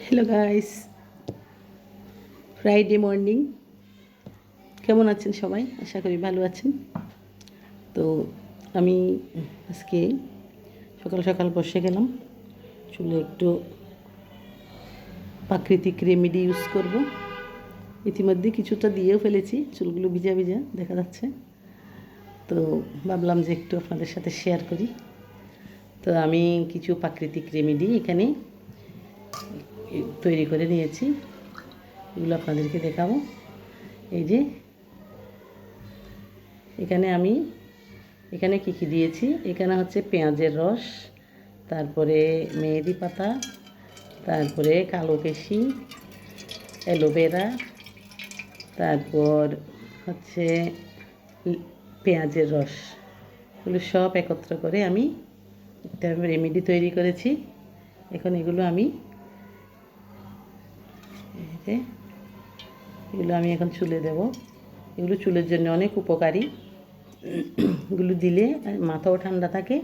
Hello guys, Friday morning. কেমন আছেন সবাই? আশা করি ভালো আছেন। তো আমি আজকে সকাল সকাল বসে গেলাম, চুলে একটু প্রাকৃতিক রেমেডি ইউজ করব। ইতিমধ্যে কিছুটা দিয়েও ফেলেছি, চুলগুলো ভিজা ভিজা দেখা যাচ্ছে। তো ভাবলাম যে একটু আপনাদের সাথে শেয়ার করি। তো আমি কিছু প্রাকৃতিক রেমেডি এখানে তৈরি করে নিয়েছি, এগুলো আপনাদেরকে দেখাবো। এই যে এখানে কী দিয়েছি, এখানে হচ্ছে পেঁয়াজের রস, তারপরে মেহেদি পাতা, তারপরে কালো কেশি, অ্যালোভেরা, তারপর হচ্ছে পেঁয়াজের রস, এগুলো সব একত্র করে আমি একটা রেমেডি তৈরি করেছি। এখন এগুলো আমি এখন চুলে দেব। এগুলো চুলের জন্য অনেক উপকারী। এগুলো দিলে মাথাও ঠান্ডা থাকে,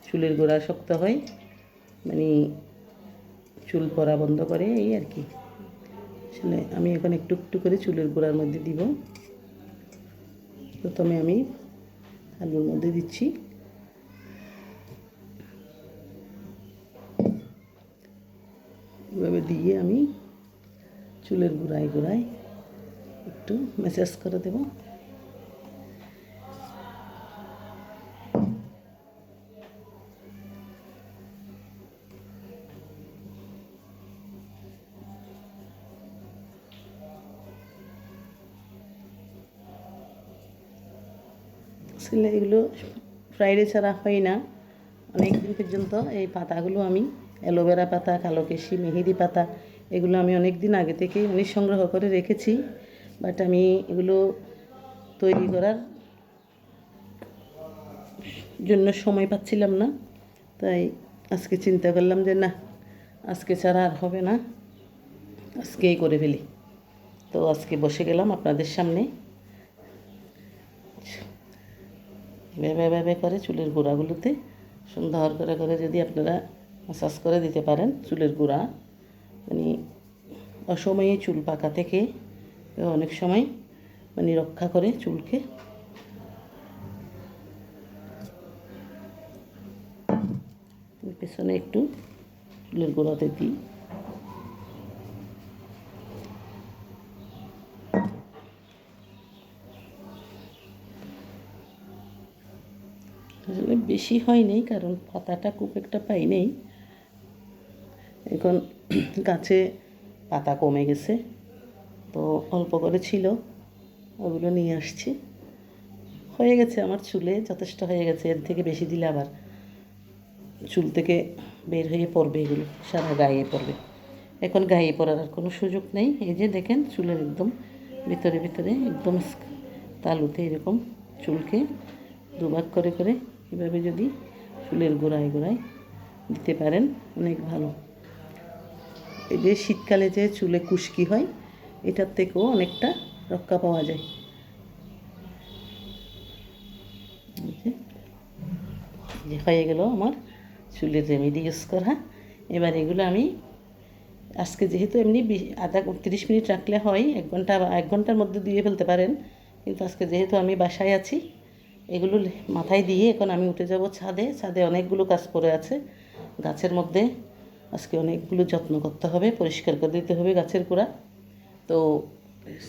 চুলের গোড়া শক্ত হয়, মানে চুল পড়া বন্ধ করে, এই আর কি। আসলে আমি এখন একটু একটু করে চুলের গোড়ার মধ্যে দিব। প্রথমে আমি আলুর মধ্যে দিচ্ছি, এভাবে দিয়ে আমি চুলের গোড়ায় গোড়ায় একটু ম্যাসাজ করে দেব। আসলে এগুলো ফ্রাইডে ছাড়া হয় না, অনেক দিন পর্যন্ত এই পাতাগুলো আমি অ্যালোভেরা পাতা, কালো কেশি, মেহেদি পাতা, এগুলো আমি অনেক দিন আগে থেকেই সংগ্রহ করে রেখেছি। বাট আমি এগুলো তৈরি করার জন্য সময় পাচ্ছিলাম না, তাই আজকে চিন্তা করলাম যে না, আজকে ছাড়া আর হবে না, আজকেই করে ফেলি। তো আজকে বসে গেলাম আপনাদের সামনে, এভাবে করে চুলের গোড়াগুলোতে সুন্দর করে করে যদি আপনারা ম্যাসাজ করে দিতে পারেন, চুলের গোড়া মানে অসময়ে চুল পাকা থেকে অনেক সময় মানে রক্ষা করে চুলকে। পেছনে একটু চুলের গোড়াতে দিই। আসলে বেশি হয় নাই, কারণ পাতাটা খুব একটা পাই নেই এখন, গাছে পাতা কমে গেছে, তো অল্প করে ছিল, ওগুলো নিয়ে আসছি। হয়ে গেছে আমার চুলে, যথেষ্ট হয়ে গেছে। এর থেকে বেশি দিলে আবার চুল থেকে বের হয়ে পড়বে, এগুলো সারা গায়ে পড়বে। এখন গায়ে পড়ার আর কোনো সুযোগ নেই। এই যে দেখেন, চুলের একদম ভিতরে ভিতরে একদম তালুতে এরকম চুলকে দুভাগ করে করে এভাবে যদি চুলের গোড়ায় গোড়ায় দিতে পারেন, অনেক ভালো। এই যে শীতকালে যে চুলে খুশকি হয়, এটার থেকেও অনেকটা রক্ষা পাওয়া যায়। যে হয়ে গেল আমার চুলের রেমেডি ইউজ করা। এবার এগুলো আমি আজকে যেহেতু এমনি 30 মিনিট রাখলে হয়, 1 ঘন্টার মধ্যে দিয়ে ফেলতে পারেন, কিন্তু আজকে যেহেতু আমি বাসায় আছি, এগুলো মাথায় দিয়ে এখন আমি উঠে যাব ছাদে। ছাদে অনেকগুলো কাজ পড়ে আছে গাছের মধ্যে, আজকে অনেকগুলো যত্ন করতে হবে, পরিষ্কার করে দিতে হবে গাছের গোড়া। তো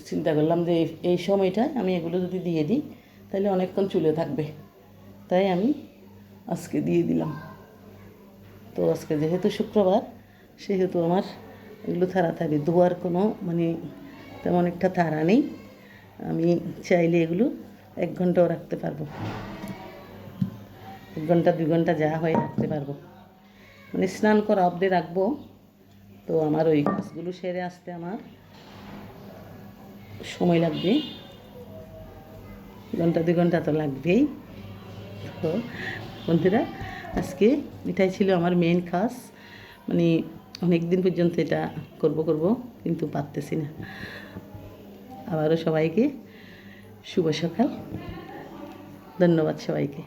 চিন্তা করলাম যে এই সময়টায় আমি এগুলো যদি দিয়ে দিই তাহলে অনেকক্ষণ চুলে থাকবে, তাই আমি আজকে দিয়ে দিলাম। তো আজকে যেহেতু শুক্রবার, সেহেতু আমার এগুলো তাড়াতাড়ি ধোয়ার কোনো মানে তেমন একটা তাড়া নেই। আমি চাইলে এগুলো 1 ঘন্টাও রাখতে পারবো, 1 ঘন্টা 2 ঘন্টা যা হয় রাখতে পারবো, মানে স্নান করা অবধি রাখবো। তো আমার ওই কাজগুলো সেরে আসতে আমার সময় লাগবে, 1-2 ঘন্টা তো লাগবেই। তো বন্ধুরা, আজকে এটাই ছিল আমার মেন কাজ, মানে অনেক দিন পর্যন্ত এটা করব কিন্তু পারতেছি না। আবারও সবাইকে শুভ সকাল, ধন্যবাদ সবাইকে।